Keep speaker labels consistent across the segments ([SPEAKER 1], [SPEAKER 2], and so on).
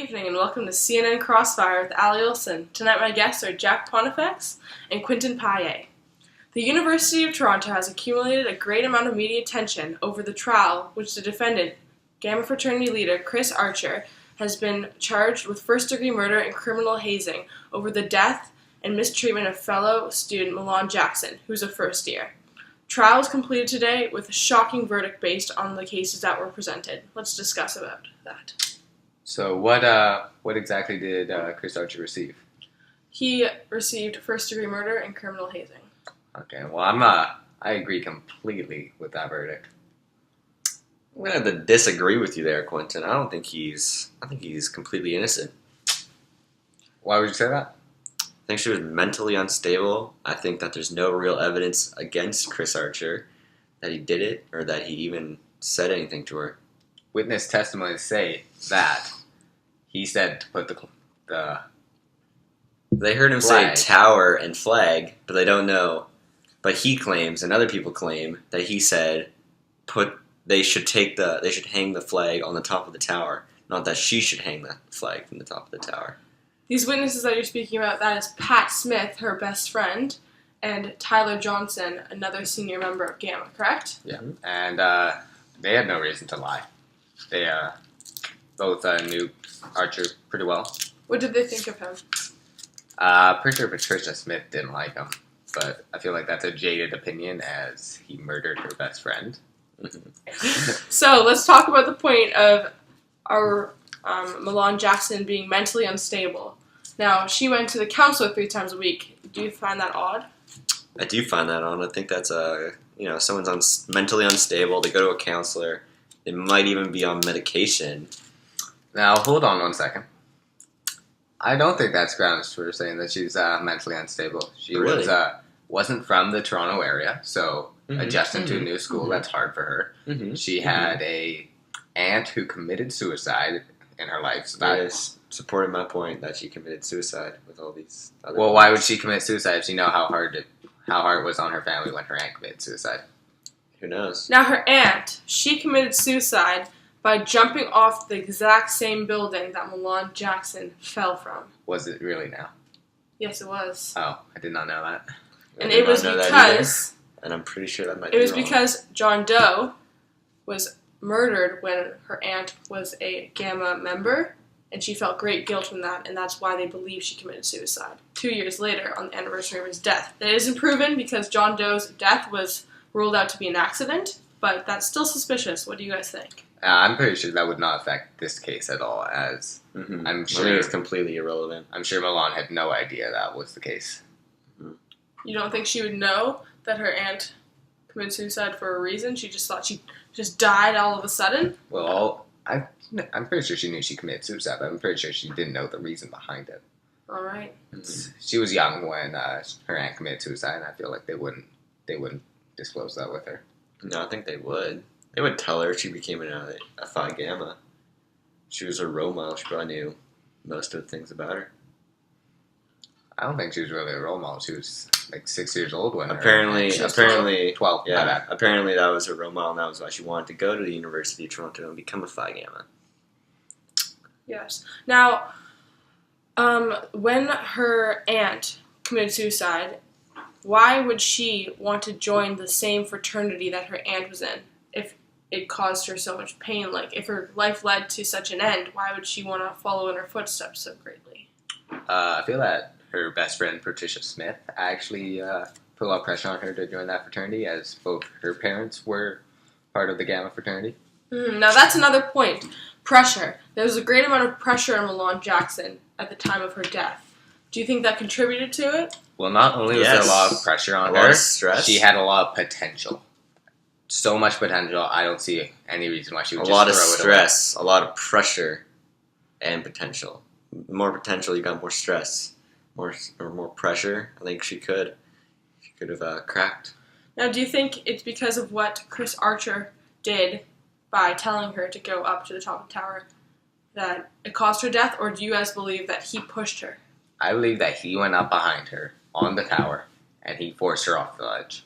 [SPEAKER 1] evening and welcome to CNN Crossfire with Ali Olson. Tonight my guests are JAQmocktrialcrossfire and Quentin Paillet. The University of Toronto has accumulated a great amount of media attention over the trial which the defendant, Gamma fraternity leader Chris Archer, has been charged with first-degree murder and criminal hazing over the death and mistreatment of fellow student Milan Jackson, who's a first year. Trial was completed today with a shocking verdict based on the cases that were presented. Let's discuss about that.
[SPEAKER 2] So what exactly did Chris Archer receive?
[SPEAKER 1] He received first-degree murder and criminal hazing.
[SPEAKER 2] Okay, well I agree completely with that verdict.
[SPEAKER 3] I'm gonna have to disagree with you there, Quentin. I think he's completely innocent.
[SPEAKER 2] Why would you say that?
[SPEAKER 3] I think she was mentally unstable. I think that there's no real evidence against Chris Archer that he did it or that he even said anything to her.
[SPEAKER 2] Witness testimonies say that he said to put the
[SPEAKER 3] They heard him
[SPEAKER 2] flag.
[SPEAKER 3] say tower and flag, but they don't know. But he claims, and other people claim, that he said they should hang the flag on the top of the tower, not that she should hang the flag from the top of the tower.
[SPEAKER 1] These witnesses that you're speaking about, that is Pat Smith, her best friend, and Tyler Johnson, another senior member of Gamma, correct?
[SPEAKER 2] Yeah, and they had no reason to lie. They both knew Archer pretty well.
[SPEAKER 1] What did they think of him?
[SPEAKER 2] Pretty sure Patricia Smith didn't like him, but I feel like that's a jaded opinion as he murdered her best friend.
[SPEAKER 1] So let's talk about the point of our Milan Jackson being mentally unstable. Now, she went to the counselor 3 times a week. Do you find that odd?
[SPEAKER 3] I do find that odd. I think that's someone's mentally unstable. They go to a counselor. They might even be on medication.
[SPEAKER 2] Now, hold on 1 second. I don't think that's grounds for saying that she's mentally unstable. She
[SPEAKER 3] Really?
[SPEAKER 2] wasn't from the Toronto area, so adjusting to a new school, that's hard for her. She had a aunt who committed suicide in her life. So
[SPEAKER 3] That is supporting my point that she committed suicide with all these other
[SPEAKER 2] well, why would she commit suicide if she know how hard it was on her family when her aunt committed suicide?
[SPEAKER 3] Who knows?
[SPEAKER 1] Now, her aunt, she committed suicide by jumping off the exact same building that Milan Jackson fell from.
[SPEAKER 2] Was it really now?
[SPEAKER 1] Yes, it was.
[SPEAKER 2] Oh, I did not know that.
[SPEAKER 1] And
[SPEAKER 3] I did
[SPEAKER 1] it was
[SPEAKER 3] not know that either,
[SPEAKER 1] because
[SPEAKER 3] and I'm pretty sure that might
[SPEAKER 1] it
[SPEAKER 3] be
[SPEAKER 1] was
[SPEAKER 3] wrong.
[SPEAKER 1] because John Doe was murdered when her aunt was a Gamma member, and she felt great guilt from that, and that's why they believe she committed suicide. 2 years later, on the anniversary of his death. That isn't proven because John Doe's death was ruled out to be an accident, but that's still suspicious. What do you guys think?
[SPEAKER 2] I'm pretty sure that would not affect this case at all, as I'm
[SPEAKER 3] I think
[SPEAKER 2] sure
[SPEAKER 3] it's completely irrelevant.
[SPEAKER 2] I'm sure Milan had no idea that was the case.
[SPEAKER 1] You don't think she would know that her aunt committed suicide for a reason? She just thought she just died all of a sudden?
[SPEAKER 2] Well, I'm pretty sure she knew she committed suicide, but I'm pretty sure she didn't know the reason behind it.
[SPEAKER 1] All right.
[SPEAKER 2] She was young when her aunt committed suicide, and I feel like they wouldn't disclose that with her.
[SPEAKER 3] No, I think they would. They would tell her if she became a Phi Gamma. She was a role model. She probably knew most of the things about her.
[SPEAKER 2] I don't think she was really a role model. She was like 6 years old when
[SPEAKER 3] Apparently,
[SPEAKER 1] She was
[SPEAKER 2] 12.
[SPEAKER 3] yeah.
[SPEAKER 2] My bad.
[SPEAKER 3] Apparently, that was her role model, and that was why she wanted to go to the University of Toronto and become a Phi Gamma.
[SPEAKER 1] Yes. Now, when her aunt committed suicide, why would she want to join the same fraternity that her aunt was in if it caused her so much pain? Like, if her life led to such an end, why would she want to follow in her footsteps so greatly?
[SPEAKER 2] I feel that her best friend Patricia Smith actually put a lot of pressure on her to join that fraternity, as both her parents were part of the Gamma fraternity.
[SPEAKER 1] Now, that's another point. Pressure. There was a great amount of pressure on Milan Jackson at the time of her death. Do you think that contributed to it?
[SPEAKER 2] Well, not only was there a lot of pressure on her,
[SPEAKER 3] stress.
[SPEAKER 2] she had a lot of potential. So much potential, I don't see any reason why she would
[SPEAKER 3] A
[SPEAKER 2] just
[SPEAKER 3] lot of
[SPEAKER 2] throw it away.
[SPEAKER 3] stress, a lot of pressure, and potential. More potential, you got more stress, more pressure. I think she could have cracked.
[SPEAKER 1] Now, do you think it's because of what Chris Archer did by telling her to go up to the top of the tower that it caused her death, or do you guys believe that he pushed her?
[SPEAKER 2] I believe that he went up behind her on the tower, and he forced her off the ledge.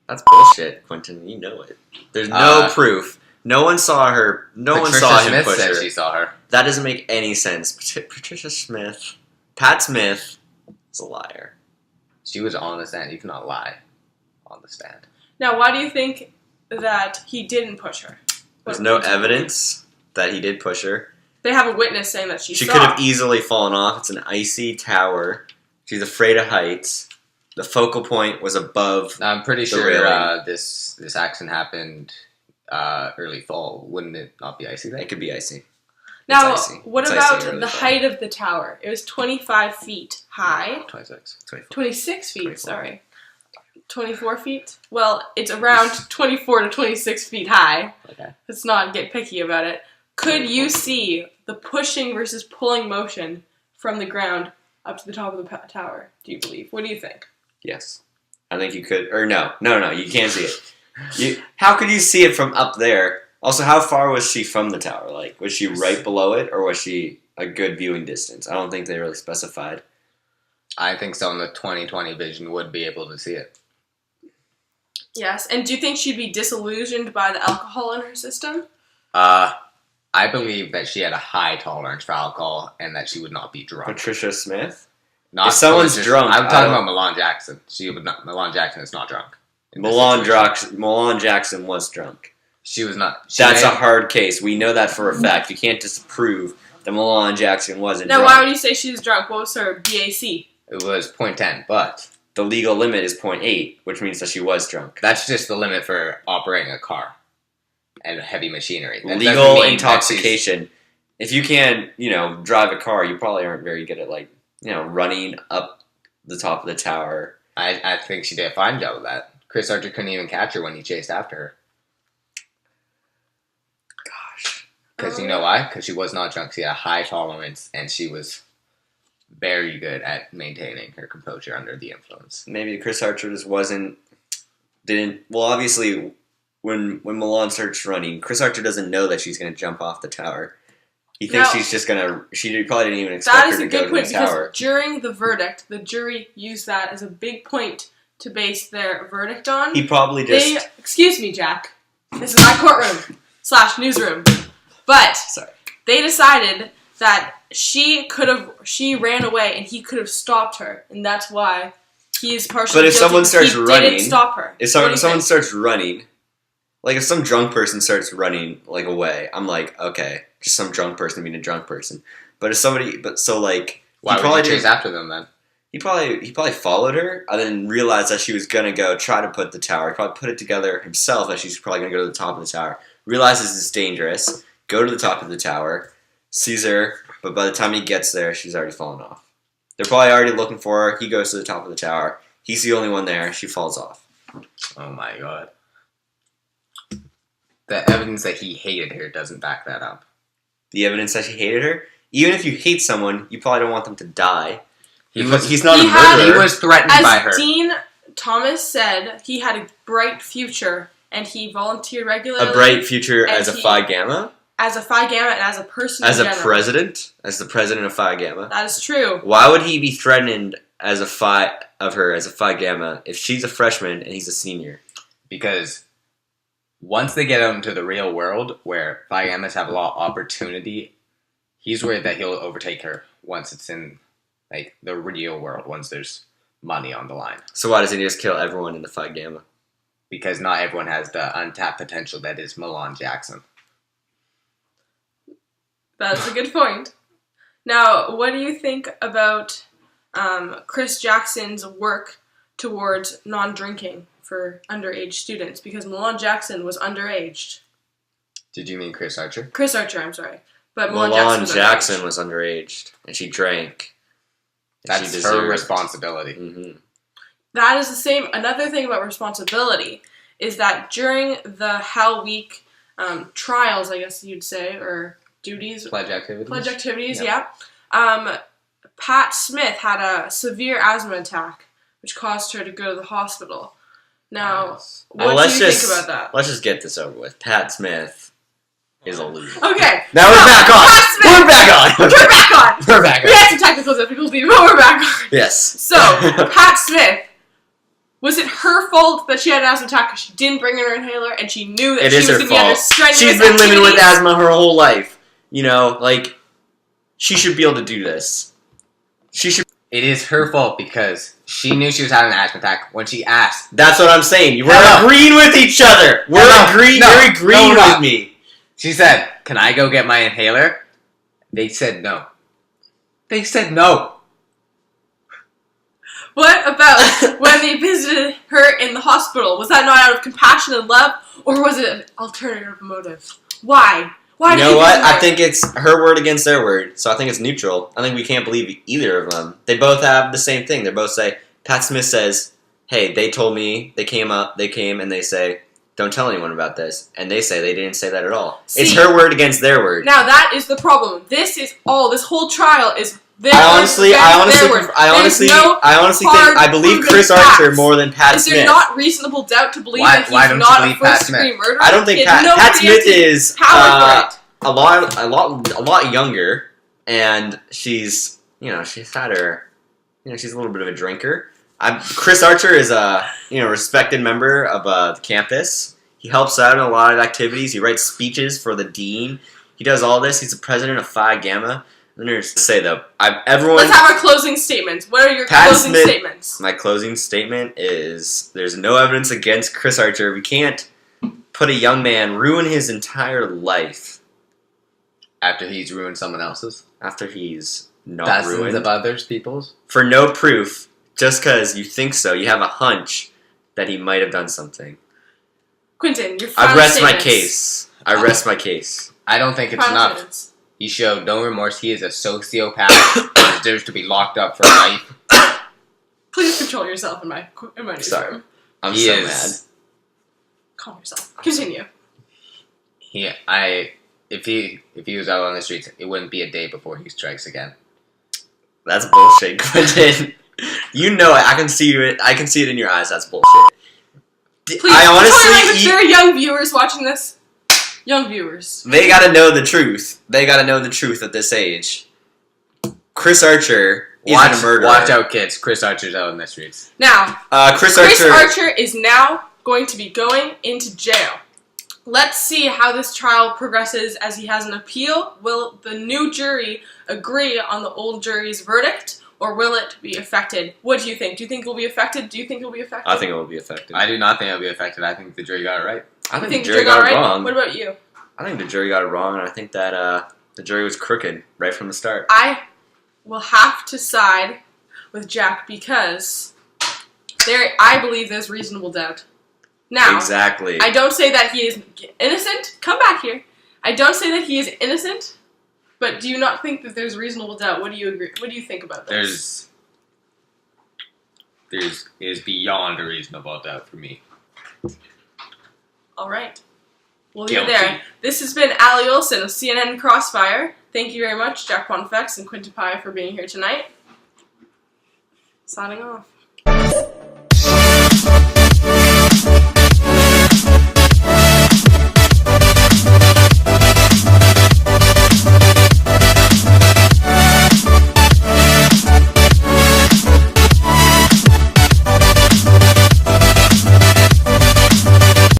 [SPEAKER 3] That's bullshit, Quentin. You know it. There's no proof No one saw her. No one
[SPEAKER 2] Patricia
[SPEAKER 3] saw him
[SPEAKER 2] Smith
[SPEAKER 3] push
[SPEAKER 2] said
[SPEAKER 3] her.
[SPEAKER 2] she saw her.
[SPEAKER 3] That doesn't make any sense. Patricia Smith. Pat Smith is a liar.
[SPEAKER 2] She was on the stand. You cannot lie on the stand.
[SPEAKER 1] Now, why do you think that he didn't push her?
[SPEAKER 3] There's no evidence that he did push her.
[SPEAKER 1] They have a witness saying that she
[SPEAKER 3] could have easily fallen off. It's an icy tower. She's afraid of heights. The focal point was above.
[SPEAKER 2] I'm pretty
[SPEAKER 3] the
[SPEAKER 2] sure
[SPEAKER 3] railing.
[SPEAKER 2] this accident happened early fall. Wouldn't it not be icy then?
[SPEAKER 3] It could be icy.
[SPEAKER 1] Now,
[SPEAKER 3] It's icy.
[SPEAKER 1] what
[SPEAKER 3] It's
[SPEAKER 1] about
[SPEAKER 3] icy early
[SPEAKER 1] the
[SPEAKER 3] fall.
[SPEAKER 1] height of the tower? It was 25 feet high.
[SPEAKER 2] 26.
[SPEAKER 1] 26 feet,
[SPEAKER 3] 24.
[SPEAKER 1] sorry. 24 feet? Well, it's around 24 to 26 feet high.
[SPEAKER 2] Okay.
[SPEAKER 1] Let's not get picky about it. Could you see the pushing versus pulling motion from the ground up to the top of the tower, do you believe? What do you think?
[SPEAKER 3] Yes. I think you could. Or no, you can't see it. How could you see it from up there? Also, how far was she from the tower? Like, was she right below it, or was she a good viewing distance? I don't think they really specified.
[SPEAKER 2] I think someone with 20/20 vision would be able to see it.
[SPEAKER 1] Yes, and do you think she'd be disillusioned by the alcohol in her system?
[SPEAKER 2] I believe that she had a high tolerance for alcohol and that she would not be drunk.
[SPEAKER 3] Patricia Smith?
[SPEAKER 2] Not
[SPEAKER 3] If someone's
[SPEAKER 2] Patricia-
[SPEAKER 3] drunk,
[SPEAKER 2] I'm
[SPEAKER 3] I
[SPEAKER 2] talking
[SPEAKER 3] don't-
[SPEAKER 2] about Milan Jackson. She would not. Milan Jackson is not drunk. in this
[SPEAKER 3] Milan
[SPEAKER 2] situation.
[SPEAKER 3] Jackson was drunk.
[SPEAKER 2] She was not.
[SPEAKER 3] That's a hard case. We know that for a fact. You can't disprove that Milan Jackson wasn't
[SPEAKER 1] Now,
[SPEAKER 3] drunk.
[SPEAKER 1] why would you say she was drunk? What was her BAC?
[SPEAKER 2] It was 0.10, but
[SPEAKER 3] The legal limit is 0.8, which means that she was drunk.
[SPEAKER 2] that's just the limit for operating a car and heavy machinery. That doesn't
[SPEAKER 3] Legal
[SPEAKER 2] mean that
[SPEAKER 3] intoxication. If you can, drive a car, you probably aren't very good at, running up the top of the tower.
[SPEAKER 2] I think she did a fine job of that. Chris Archer couldn't even catch her when he chased after her.
[SPEAKER 3] Gosh.
[SPEAKER 2] Because you know why? Because she was not drunk. She had a high tolerance, and she was very good at maintaining her composure under the influence.
[SPEAKER 3] Maybe Chris Archer just didn't. Well, obviously, when Milan starts running, Chris Archer doesn't know that she's going to jump off the tower. He thinks she's just going to. She probably didn't even expect
[SPEAKER 1] That
[SPEAKER 3] her
[SPEAKER 1] is
[SPEAKER 3] to
[SPEAKER 1] a
[SPEAKER 3] go
[SPEAKER 1] good
[SPEAKER 3] to
[SPEAKER 1] point
[SPEAKER 3] the tower.
[SPEAKER 1] because during the verdict, the jury used that as a big point to base their verdict on.
[SPEAKER 3] He probably just.
[SPEAKER 1] Excuse me, Jack. This is my courtroom / newsroom. But
[SPEAKER 3] Sorry.
[SPEAKER 1] they decided that she ran away and he could have stopped her, and that's why he is partially
[SPEAKER 3] But if
[SPEAKER 1] guilty
[SPEAKER 3] someone
[SPEAKER 1] because
[SPEAKER 3] starts
[SPEAKER 1] he
[SPEAKER 3] running,
[SPEAKER 1] didn't stop her.
[SPEAKER 3] If
[SPEAKER 1] What do you
[SPEAKER 3] someone
[SPEAKER 1] think?
[SPEAKER 3] starts running, like if some drunk person starts running away, I'm like, okay, just some drunk person being a drunk person. But if somebody,
[SPEAKER 2] Why would you chase after them then?
[SPEAKER 3] He probably followed her and then realized that she was gonna go try to put the tower. He probably put it together himself that she's probably gonna go to the top of the tower. Realizes it's dangerous. Go to the top of the tower. Sees her, but by the time he gets there, she's already fallen off. They're probably already looking for her. He goes to the top of the tower. He's the only one there. She falls off.
[SPEAKER 2] Oh my god. The evidence that he hated her doesn't back that up.
[SPEAKER 3] The evidence that she hated her. Even if you hate someone, you probably don't want them to die. He's not
[SPEAKER 1] He
[SPEAKER 3] a
[SPEAKER 1] had-
[SPEAKER 3] murderer.
[SPEAKER 2] He was threatened by her.
[SPEAKER 1] As Dean Thomas said, he had a bright future, and he volunteered regularly.
[SPEAKER 3] A bright future
[SPEAKER 1] and
[SPEAKER 3] as a Phi Gamma,
[SPEAKER 1] as a Phi Gamma, and as a person
[SPEAKER 3] as
[SPEAKER 1] in
[SPEAKER 3] a
[SPEAKER 1] general.
[SPEAKER 3] president, as the president of Phi Gamma.
[SPEAKER 1] That is true.
[SPEAKER 3] Why would he be threatened as a Phi Gamma if she's a freshman and he's a senior?
[SPEAKER 2] Because once they get out into the real world, where Phi Gammas have a lot of opportunity, he's worried that he'll overtake her once it's in the real world, once there's money on the line.
[SPEAKER 3] So why doesn't he just kill everyone in the Phi Gamma?
[SPEAKER 2] Because not everyone has the untapped potential that is Milan Jackson.
[SPEAKER 1] That's a good point. Now, what do you think about Chris Jackson's work towards non-drinking for underage students? Because Milan Jackson was underaged.
[SPEAKER 2] Did you mean Chris Archer?
[SPEAKER 1] Chris Archer, I'm sorry. But
[SPEAKER 3] Milan Jackson
[SPEAKER 1] underage.
[SPEAKER 3] was underage, and she drank.
[SPEAKER 2] That's
[SPEAKER 3] she
[SPEAKER 2] her
[SPEAKER 3] deserved.
[SPEAKER 2] responsibility.
[SPEAKER 3] Mm-hmm.
[SPEAKER 1] That is the same. Another thing about responsibility is that during the Hell Week trials, I guess you'd say, or duties,
[SPEAKER 2] Pledge activities?
[SPEAKER 1] yeah. Pat Smith had a severe asthma attack, which caused her to go to the hospital. Now,
[SPEAKER 2] Yes.
[SPEAKER 1] what do you think about that?
[SPEAKER 3] Let's just get this over with. Pat Smith is a loser.
[SPEAKER 1] Okay.
[SPEAKER 3] Now we're back on.
[SPEAKER 1] Pat Smith,
[SPEAKER 3] We're back on.
[SPEAKER 1] We're back on.
[SPEAKER 3] We're back
[SPEAKER 1] We
[SPEAKER 3] on.
[SPEAKER 1] had some technical difficulties, but we're back on.
[SPEAKER 3] Yes.
[SPEAKER 1] So, Pat Smith Was it her fault that she had an asthma attack because she didn't bring in her inhaler and she knew that
[SPEAKER 3] It
[SPEAKER 1] she
[SPEAKER 3] is
[SPEAKER 1] was
[SPEAKER 3] her
[SPEAKER 1] going to be under
[SPEAKER 3] fault.
[SPEAKER 1] strenuous
[SPEAKER 3] She's been living with
[SPEAKER 1] activities?
[SPEAKER 3] asthma her whole life. You know, like, she should be able to do this. She should.
[SPEAKER 2] It is her fault because she knew she was having an asthma attack when she asked.
[SPEAKER 3] That's what I'm saying. We're
[SPEAKER 2] No.
[SPEAKER 3] agreeing with each other. We're agreeing.
[SPEAKER 2] No.
[SPEAKER 3] You're agreeing
[SPEAKER 2] No, we're
[SPEAKER 3] with
[SPEAKER 2] not.
[SPEAKER 3] me.
[SPEAKER 2] She said, "Can I go get my inhaler?" They said no. They said no.
[SPEAKER 1] What about when they visited her in the hospital? Was that not out of compassion and love, or was it an alternative motive? Why? Why
[SPEAKER 3] You
[SPEAKER 1] did
[SPEAKER 3] know
[SPEAKER 1] they
[SPEAKER 3] what?
[SPEAKER 1] visit her?
[SPEAKER 3] I think it's her word against their word, so I think it's neutral. I think we can't believe either of them. They both have the same thing. They both say, Pat Smith says, hey, they told me, they came and they say, don't tell anyone about this. And they say they didn't say that at all. It's
[SPEAKER 1] See,
[SPEAKER 3] her word against their word.
[SPEAKER 1] Now that is the problem. This whole trial is their
[SPEAKER 3] I believe
[SPEAKER 1] proven
[SPEAKER 3] Chris
[SPEAKER 1] facts.
[SPEAKER 3] Archer more than Pat
[SPEAKER 1] Is
[SPEAKER 3] Smith.
[SPEAKER 1] there not reasonable doubt to believe
[SPEAKER 2] Why
[SPEAKER 1] that
[SPEAKER 2] don't
[SPEAKER 1] he's
[SPEAKER 2] you
[SPEAKER 1] not a
[SPEAKER 2] believe Pat
[SPEAKER 1] first-degree
[SPEAKER 2] Smith?
[SPEAKER 1] murderer?
[SPEAKER 3] I don't think
[SPEAKER 1] He has no
[SPEAKER 3] Pat Smith
[SPEAKER 1] preemptive
[SPEAKER 3] is
[SPEAKER 1] power for it.
[SPEAKER 3] a lot younger, and she's had her, she's a little bit of a drinker. Chris Archer is a respected member of the campus. He helps out in a lot of activities. He writes speeches for the dean. He does all this. He's the president of Phi Gamma. Let's say though,
[SPEAKER 1] Let's have our closing statements. What are your closing statements?
[SPEAKER 3] My closing statement is: there's no evidence against Chris Archer. We can't put a young man ruin his entire life
[SPEAKER 2] After he's ruined someone else's.
[SPEAKER 3] after he's not
[SPEAKER 2] Dozens
[SPEAKER 3] ruined
[SPEAKER 2] of others people's.
[SPEAKER 3] for no proof, just because you think so. You have a hunch that he might have done something.
[SPEAKER 1] Quentin, your final
[SPEAKER 3] I rest my
[SPEAKER 1] statements.
[SPEAKER 3] case. I rest my case.
[SPEAKER 2] I don't think it's
[SPEAKER 1] Final
[SPEAKER 2] enough.
[SPEAKER 1] statements.
[SPEAKER 2] He showed no remorse. He is a sociopath. He deserves to be locked up for life.
[SPEAKER 1] Please control yourself in my
[SPEAKER 3] Sorry.
[SPEAKER 1] newsroom.
[SPEAKER 3] I'm
[SPEAKER 2] He
[SPEAKER 3] so
[SPEAKER 2] is-
[SPEAKER 3] mad.
[SPEAKER 1] Calm yourself. Continue.
[SPEAKER 2] If he was out on the streets, it wouldn't be a day before he strikes again.
[SPEAKER 3] That's bullshit, Quentin. You know it. I can see it. I can see it in your eyes. That's bullshit.
[SPEAKER 1] Please,
[SPEAKER 3] I honestly,
[SPEAKER 1] there are young viewers watching this. Young viewers.
[SPEAKER 3] they gotta know the truth. They gotta know the truth at this age. Chris Archer isn't a murderer.
[SPEAKER 2] Watch out, kids. Chris Archer's out on the streets.
[SPEAKER 1] Now,
[SPEAKER 3] Chris
[SPEAKER 1] Chris
[SPEAKER 3] Archer.
[SPEAKER 1] Archer is now going to be going into jail. Let's see how this trial progresses as he has an appeal. Will the new jury agree on the old jury's verdict, or will it be affected? What do you think? Do you think it will be affected? Do you think it will be affected?
[SPEAKER 3] I think it will be affected.
[SPEAKER 2] I do not think it'll be affected. I think the jury got it right.
[SPEAKER 3] I
[SPEAKER 1] You
[SPEAKER 3] think the jury got it
[SPEAKER 1] right?
[SPEAKER 3] wrong.
[SPEAKER 1] What about you?
[SPEAKER 3] I think the jury got it wrong, and I think that the jury was crooked right from the start.
[SPEAKER 1] I will have to side with Jack because I believe there's reasonable doubt. Now,
[SPEAKER 3] Exactly.
[SPEAKER 1] I don't say that he is innocent. Come back here. I don't say that he is innocent, but do you not think that there's reasonable doubt? What do you agree? What do you think about this?
[SPEAKER 2] It is beyond a reasonable doubt for me.
[SPEAKER 1] All right. Well, you're
[SPEAKER 2] Guilty.
[SPEAKER 1] there. This has been Ali Olsen of CNN Crossfire. Thank you very much, JAQmocktrialcrossfire and Quinton Pye, for being here tonight. Signing off.